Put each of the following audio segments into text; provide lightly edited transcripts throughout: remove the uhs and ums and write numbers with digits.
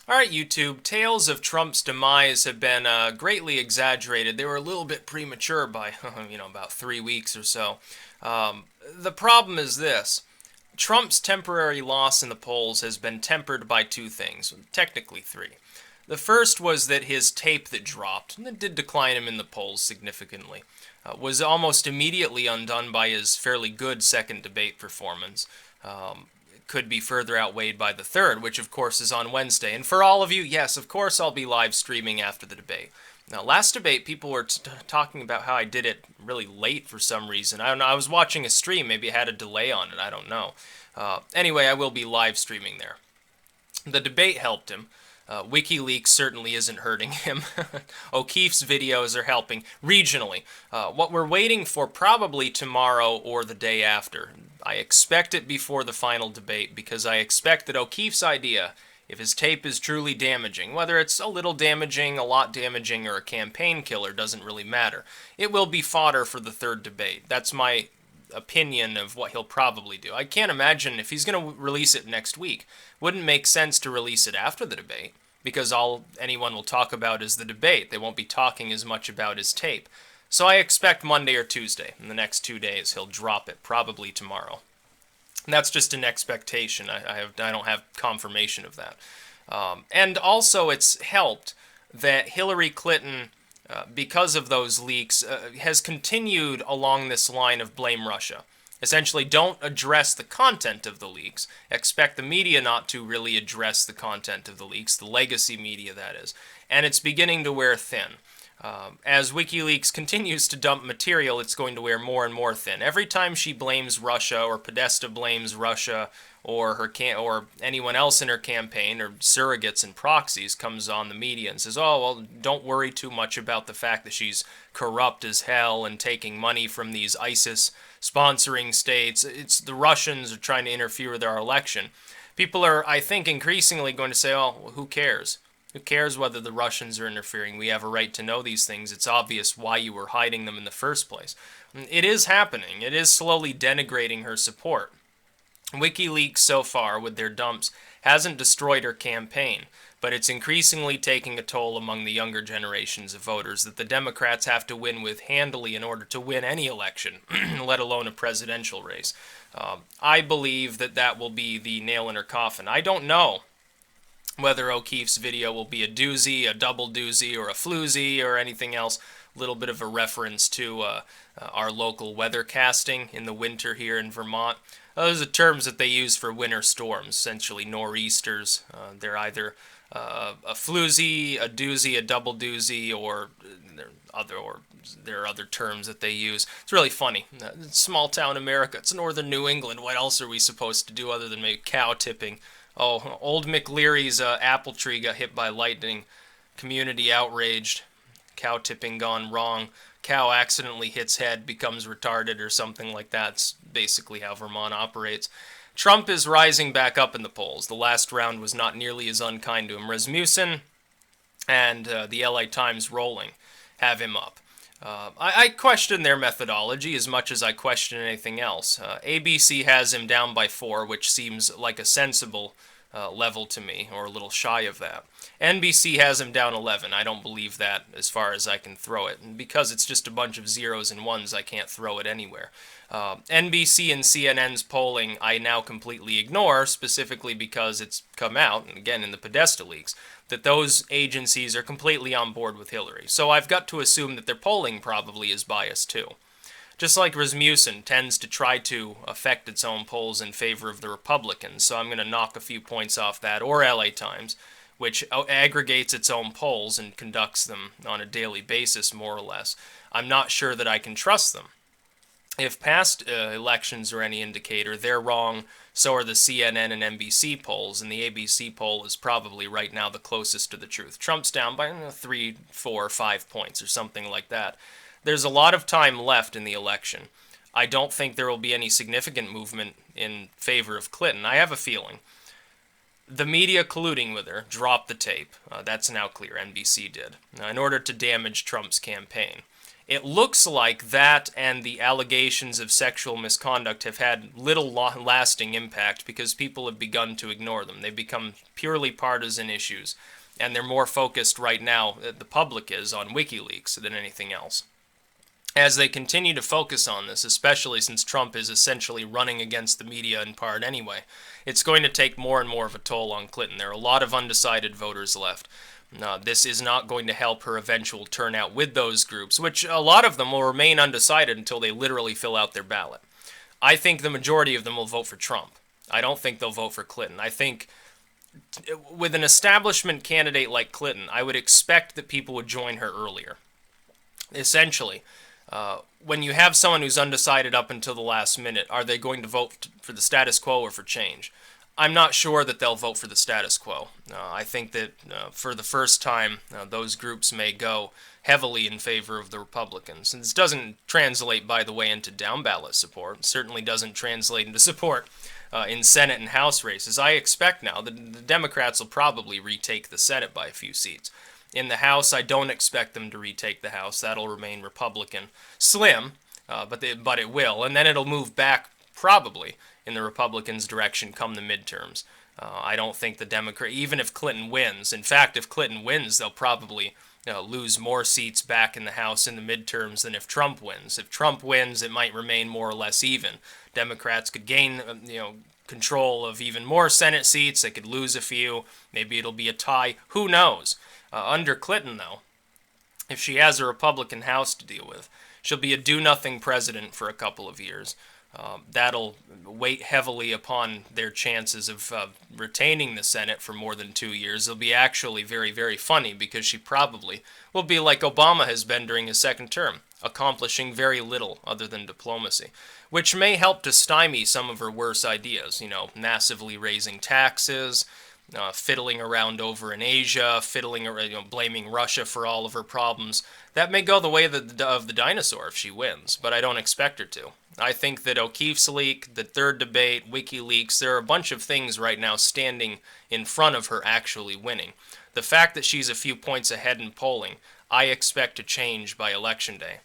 Alright, YouTube, tales of Trump's demise have been greatly exaggerated. They were a little bit premature by, about 3 weeks or so. The problem is this. Trump's temporary loss in the polls has been tempered by two things, technically three. The first was that his tape that dropped, and that did decline him in the polls significantly, was almost immediately undone by his fairly good second debate performance. Could be further outweighed by the third, which of course is on Wednesday. And for all of you, yes, of course I'll be live streaming after the debate. Now, last debate, people were talking about how I did it really late for some reason. I don't know, I was watching a stream, maybe it had a delay on it, I don't know. Anyway, I will be live streaming there. The debate helped him. WikiLeaks certainly isn't hurting him. O'Keefe's videos are helping regionally. What we're waiting for probably tomorrow or the day after. I expect it before the final debate because I expect that O'Keefe's idea, if his tape is truly damaging, whether it's a little damaging, a lot damaging, or a campaign killer, doesn't really matter. It will be fodder for the third debate. That's my opinion of what he'll probably do. I can't imagine if he's going to release it next week. Wouldn't make sense to release it after the debate because all anyone will talk about is the debate. They won't be talking as much about his tape. So I expect Monday or Tuesday. In the next 2 days, he'll drop it, probably tomorrow. And that's just an expectation. I don't have confirmation of that. And also it's helped that Hillary Clinton, because of those leaks, has continued along this line of blame Russia. Essentially, don't address the content of the leaks. Expect the media not to really address the content of the leaks, the legacy media, that is. And it's beginning to wear thin. As WikiLeaks continues to dump material, it's going to wear more and more thin. Every time she blames Russia, or Podesta blames Russia, or or anyone else in her campaign, or surrogates and proxies, comes on the media and says, "Oh, well, don't worry too much about the fact that she's corrupt as hell and taking money from these ISIS sponsoring states. It's the Russians are trying to interfere with our election." People are, I think, increasingly going to say, "Oh, well, who cares? Who cares whether the Russians are interfering? We have a right to know these things. It's obvious why you were hiding them in the first place." It is happening. It is slowly denigrating her support. WikiLeaks so far, with their dumps, hasn't destroyed her campaign, but it's increasingly taking a toll among the younger generations of voters that the Democrats have to win with handily in order to win any election, let alone a presidential race. I believe that that will be the nail in her coffin. I don't know whether O'Keefe's video will be a doozy, a double doozy, or a floozy, or anything else. A little bit of a reference to our local weathercasting in the winter here in Vermont. Those are terms that they use for winter storms, essentially nor'easters. They're either a floozy, a doozy, a double doozy, or there are other terms that they use. It's really funny. Small town America, it's northern New England. What else are we supposed to do other than make cow tipping? Oh, old McLeary's apple tree got hit by lightning. Community outraged. Cow tipping gone wrong. Cow accidentally hits head, becomes retarded or something like that. It's basically how Vermont operates. Trump is rising back up in the polls. The last round was not nearly as unkind to him. Rasmussen and the LA Times rolling have him up. I question their methodology as much as I question anything else. ABC has him down by 4, which seems like a sensible level to me, or a little shy of that. NBC has him down 11. I don't believe that as far as I can throw it. And because it's just a bunch of zeros and ones, I can't throw it anywhere. NBC and CNN's polling I now completely ignore, specifically because it's come out, and again in the Podesta leaks, that those agencies are completely on board with Hillary. So I've got to assume that their polling probably is biased too. Just like Rasmussen tends to try to affect its own polls in favor of the Republicans, so I'm going to knock a few points off that, or LA Times, which aggregates its own polls and conducts them on a daily basis, more or less. I'm not sure that I can trust them. If past elections are any indicator, they're wrong, so are the CNN and NBC polls, and the ABC poll is probably right now the closest to the truth. Trump's down by 3, 4, 5 points or something like that. There's a lot of time left in the election. I don't think there will be any significant movement in favor of Clinton. I have a feeling. The media colluding with her dropped the tape. That's now clear. NBC did. In order to damage Trump's campaign. It looks like that and the allegations of sexual misconduct have had little lasting impact because people have begun to ignore them. They've become purely partisan issues, and they're more focused right now, the public is, on WikiLeaks than anything else. As they continue to focus on this, especially since Trump is essentially running against the media in part anyway, it's going to take more and more of a toll on Clinton. There are a lot of undecided voters left. This is not going to help her eventual turnout with those groups, which a lot of them will remain undecided until they literally fill out their ballot. I think the majority of them will vote for Trump. I don't think they'll vote for Clinton. I think with an establishment candidate like Clinton, I would expect that people would join her earlier. Essentially, when you have someone who's undecided up until the last minute, are they going to vote for the status quo or for change? I'm not sure that they'll vote for the status quo. I think that for the first time, those groups may go heavily in favor of the Republicans. And this doesn't translate, by the way, into down-ballot support. It certainly doesn't translate into support in Senate and House races. I expect now that the Democrats will probably retake the Senate by a few seats. In the House, I don't expect them to retake the House. That'll remain Republican. Slim, but it will. And then it'll move back, probably, in the Republicans' direction come the midterms. I don't think the Democrat, even if Clinton wins, in fact, if Clinton wins, they'll probably lose more seats back in the House in the midterms than if Trump wins. If Trump wins, it might remain more or less even. Democrats could gain, control of even more Senate seats. They could lose a few. Maybe it'll be a tie. Who knows? Under Clinton, though, if she has a Republican House to deal with, she'll be a do-nothing president for a couple of years. That'll weigh heavily upon their chances of retaining the Senate for more than 2 years. It'll be actually very, very funny because she probably will be like Obama has been during his second term, accomplishing very little other than diplomacy, which may help to stymie some of her worst ideas, massively raising taxes, fiddling around over in Asia, blaming Russia for all of her problems. That may go the way of the dinosaur if she wins, but I don't expect her to. I think that O'Keefe's leak, the third debate, WikiLeaks, there are a bunch of things right now standing in front of her actually winning. The fact that she's a few points ahead in polling, I expect to change by Election Day.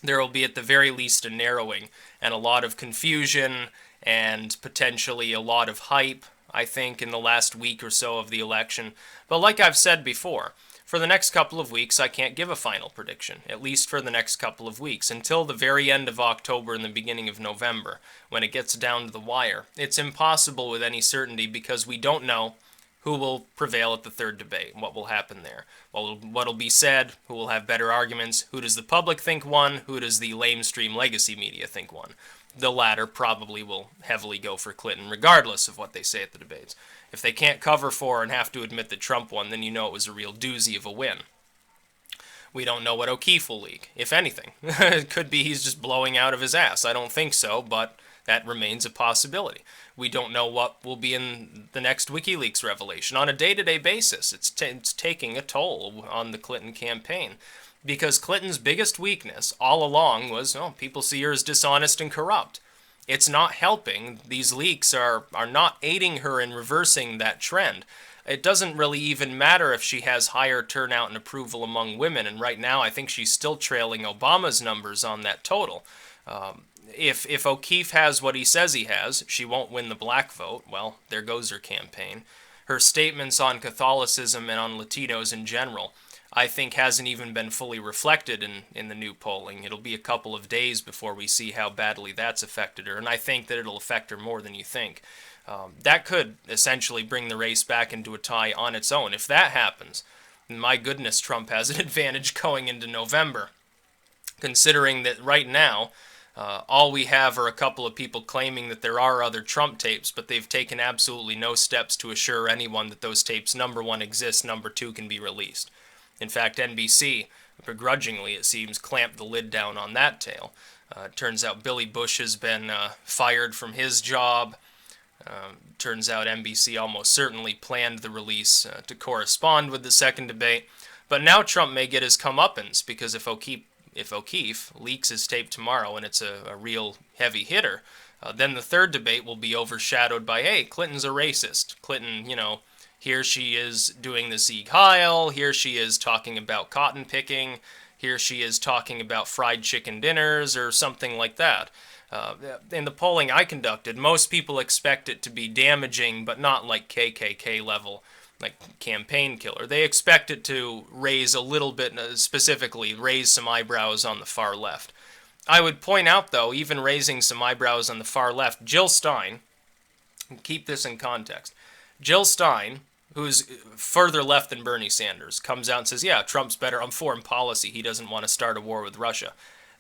There will be at the very least a narrowing and a lot of confusion and potentially a lot of hype, I think, in the last week or so of the election. But like I've said before, for the next couple of weeks, I can't give a final prediction, at least for the next couple of weeks, until the very end of October and the beginning of November, when it gets down to the wire. It's impossible with any certainty because we don't know who will prevail at the third debate, what will happen there, what will be said, who will have better arguments, who does the public think won, who does the lamestream legacy media think won. The latter probably will heavily go for Clinton, regardless of what they say at the debates. If they can't cover for and have to admit that Trump won, then you know it was a real doozy of a win. We don't know what O'Keefe will leak, if anything. It could be he's just blowing out of his ass. I don't think so, but that remains a possibility. We don't know what will be in the next WikiLeaks revelation. On a day-to-day basis, it's taking a toll on the Clinton campaign. Because Clinton's biggest weakness all along was, people see her as dishonest and corrupt. It's not helping. These leaks are not aiding her in reversing that trend. It doesn't really even matter if she has higher turnout and approval among women, and right now I think she's still trailing Obama's numbers on that total. If O'Keefe has what he says he has, she won't win the black vote. Well, there goes her campaign. Her statements on Catholicism and on Latinos in general, I think hasn't even been fully reflected in the new polling. It'll be a couple of days before we see how badly that's affected her, and I think that it'll affect her more than you think. That could essentially bring the race back into a tie on its own. If that happens, my goodness, Trump has an advantage going into November, considering that right now, all we have are a couple of people claiming that there are other Trump tapes, but they've taken absolutely no steps to assure anyone that those tapes, number one, exist, number two, can be released. In fact, NBC, begrudgingly it seems, clamped the lid down on that tale. It turns out Billy Bush has been fired from his job. Turns out NBC almost certainly planned the release to correspond with the second debate. But now Trump may get his comeuppance, because if O'Keefe leaks his tape tomorrow and it's a real heavy hitter, then the third debate will be overshadowed by, hey, Clinton's a racist. Clinton, here she is doing the Sieg Heil. Here she is talking about cotton picking. Here she is talking about fried chicken dinners or something like that. In the polling I conducted, most people expect it to be damaging, but not like KKK level, like campaign killer. They expect it to raise a little bit, specifically raise some eyebrows on the far left. I would point out, though, even raising some eyebrows on the far left, Jill Stein, keep this in context, Jill Stein, who's further left than Bernie Sanders, comes out and says, yeah, Trump's better on foreign policy. He doesn't want to start a war with Russia.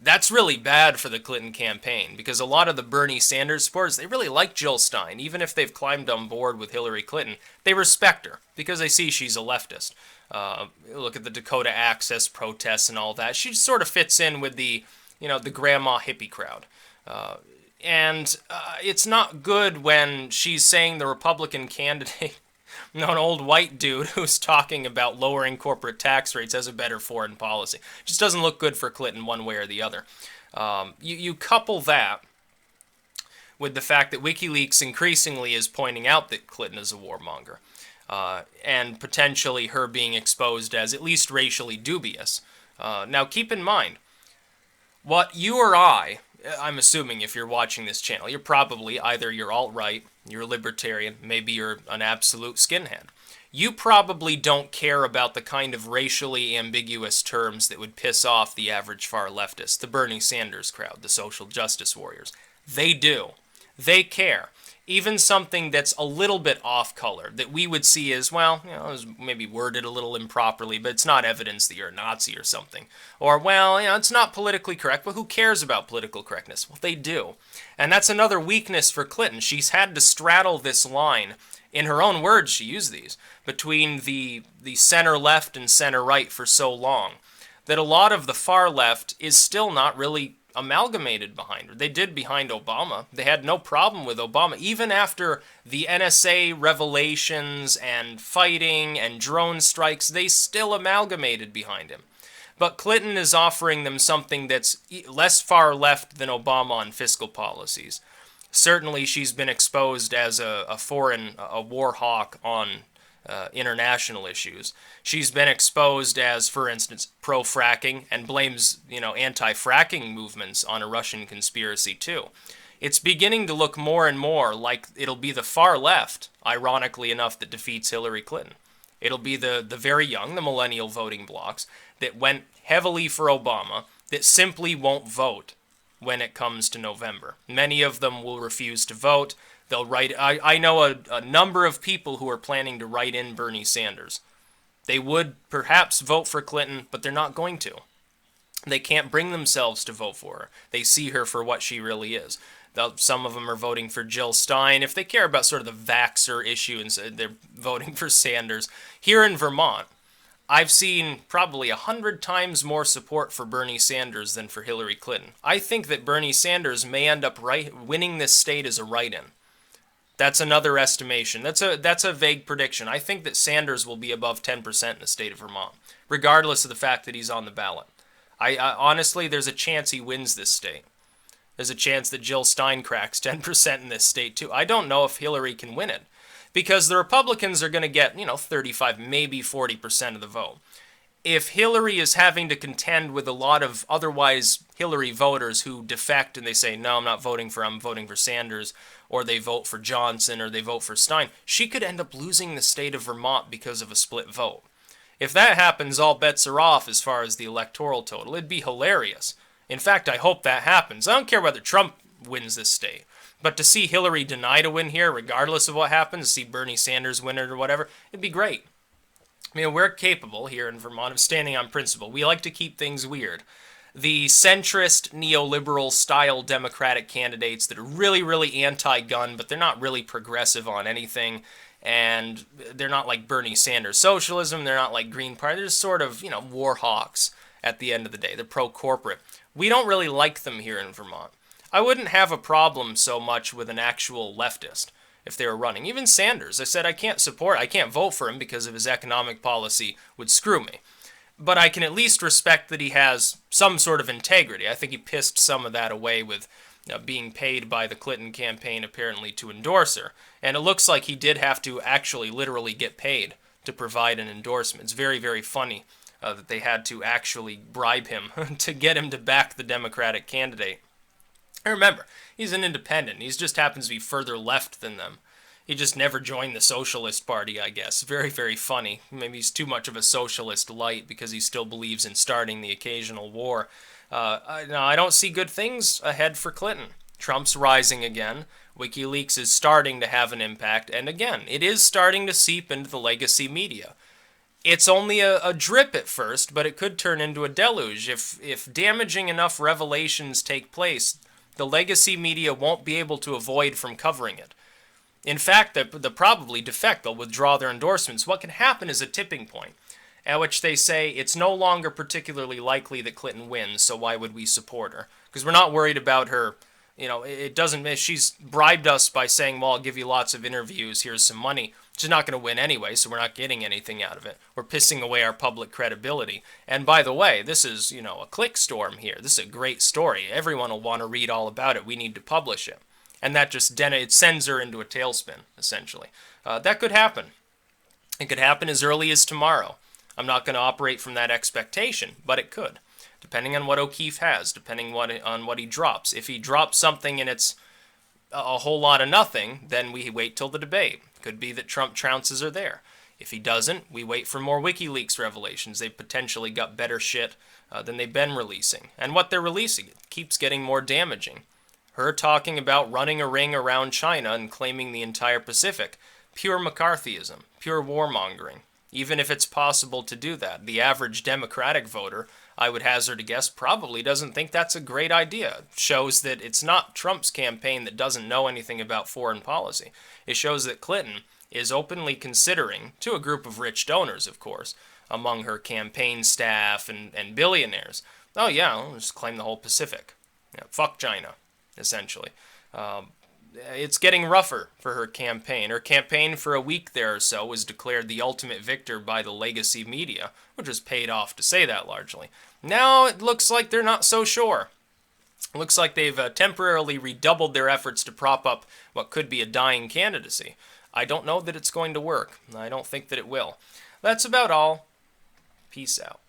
That's really bad for the Clinton campaign, because a lot of the Bernie Sanders supporters, they really like Jill Stein. Even if they've climbed on board with Hillary Clinton, they respect her because they see she's a leftist. Look at the Dakota Access protests and all that. She sort of fits in with the grandma hippie crowd. And it's not good when she's saying the Republican candidate, an old white dude who's talking about lowering corporate tax rates as a better foreign policy. It just doesn't look good for Clinton one way or the other. You couple that with the fact that WikiLeaks increasingly is pointing out that Clinton is a warmonger, and potentially her being exposed as at least racially dubious. Now keep in mind, what you or I'm assuming if you're watching this channel, you're probably either you're alt-right, you're a libertarian, maybe you're an absolute skinhead. You probably don't care about the kind of racially ambiguous terms that would piss off the average far leftist, the Bernie Sanders crowd, the social justice warriors. They do. They care. Even something that's a little bit off-color, that we would see as, well, it was maybe worded a little improperly, but it's not evidence that you're a Nazi or something. Or, well, it's not politically correct, but who cares about political correctness? Well, they do. And that's another weakness for Clinton. She's had to straddle this line, in her own words she used these, between the center-left and center-right for so long, that a lot of the far left is still not really amalgamated behind her. They did behind Obama. They had no problem with Obama. Even after the NSA revelations and fighting and drone strikes, they still amalgamated behind him. But Clinton is offering them something that's less far left than Obama on fiscal policies. Certainly she's been exposed as a war hawk on international issues. She's been exposed as, for instance, pro-fracking and blames, anti-fracking movements on a Russian conspiracy too. It's beginning to look more and more like it'll be the far left, ironically enough, that defeats Hillary Clinton. It'll be the very young, the millennial voting blocs that went heavily for Obama, that simply won't vote when it comes to November. Many of them will refuse to vote. They'll write. I know a number of people who are planning to write in Bernie Sanders. They would perhaps vote for Clinton, but they're not going to. They can't bring themselves to vote for her. They see her for what she really is. Some of them are voting for Jill Stein. If they care about sort of the vaxxer issue, and they're voting for Sanders. Here in Vermont, I've seen probably 100 times more support for Bernie Sanders than for Hillary Clinton. I think that Bernie Sanders may end up winning this state as a write-in. That's another estimation. That's a vague prediction. I think that Sanders will be above 10% in the state of Vermont, regardless of the fact that he's on the ballot. I honestly, there's a chance he wins this state. There's a chance that Jill Stein cracks 10% in this state too. I don't know if Hillary can win it, because the Republicans are going to get, 35, maybe 40% of the vote. If Hillary is having to contend with a lot of otherwise Hillary voters who defect and they say, no, I'm voting for Sanders, or they vote for Johnson, or they vote for Stein, she could end up losing the state of Vermont because of a split vote. If that happens, all bets are off as far as the electoral total. It'd be hilarious. In fact, I hope that happens. I don't care whether Trump wins this state. But to see Hillary deny to win here, regardless of what happens, to see Bernie Sanders win it or whatever, it'd be great. We're capable here in Vermont of standing on principle. We like to keep things weird. The centrist, neoliberal style Democratic candidates that are really, really anti-gun, but they're not really progressive on anything, and they're not like Bernie Sanders socialism, they're not like Green Party, they're just sort of, war hawks at the end of the day. They're pro-corporate. We don't really like them here in Vermont. I wouldn't have a problem so much with an actual leftist if they were running. Even Sanders, I said I can't vote for him because of his economic policy would screw me. But I can at least respect that he has some sort of integrity. I think he pissed some of that away with being paid by the Clinton campaign apparently to endorse her. And it looks like he did have to actually literally get paid to provide an endorsement. It's very, very funny that they had to actually bribe him to get him to back the Democratic candidate. And remember, he's an independent. He just happens to be further left than them. He just never joined the Socialist Party, I guess. Very, very funny. Maybe he's too much of a socialist light because he still believes in starting the occasional war. No, I don't see good things ahead for Clinton. Trump's rising again. WikiLeaks is starting to have an impact. And again, it is starting to seep into the legacy media. It's only a drip at first, but it could turn into a deluge. If damaging enough revelations take place, the legacy media won't be able to avoid from covering it. In fact, they'll probably defect. They'll withdraw their endorsements. What can happen is a tipping point at which they say it's no longer particularly likely that Clinton wins, so why would we support her? Because we're not worried about her. It doesn't. She's bribed us by saying, well, I'll give you lots of interviews, here's some money. She's not going to win anyway, so we're not getting anything out of it. We're pissing away our public credibility. And by the way, this is, a click storm here. This is a great story. Everyone will want to read all about it. We need to publish it. And that just it sends her into a tailspin, essentially. That could happen. It could happen as early as tomorrow. I'm not going to operate from that expectation, but it could, depending on what O'Keefe has, depending on what he drops. If he drops something and it's a whole lot of nothing, then we wait till the debate. Could be that Trump trounces her there. If he doesn't, we wait for more WikiLeaks revelations. They've potentially got better shit than they've been releasing. And what they're releasing keeps getting more damaging. Her talking about running a ring around China and claiming the entire Pacific. Pure McCarthyism. Pure warmongering. Even if it's possible to do that, the average Democratic voter, I would hazard a guess, probably doesn't think that's a great idea. It shows that it's not Trump's campaign that doesn't know anything about foreign policy. It shows that Clinton is openly considering, to a group of rich donors, of course, among her campaign staff and billionaires, oh yeah, I'll just claim the whole Pacific. Fuck China, essentially. It's getting rougher for her campaign. Her campaign for a week there or so was declared the ultimate victor by the legacy media, which was paid off to say that largely. Now it looks like they're not so sure. It looks like they've temporarily redoubled their efforts to prop up what could be a dying candidacy. I don't know that it's going to work. I don't think that it will. That's about all. Peace out.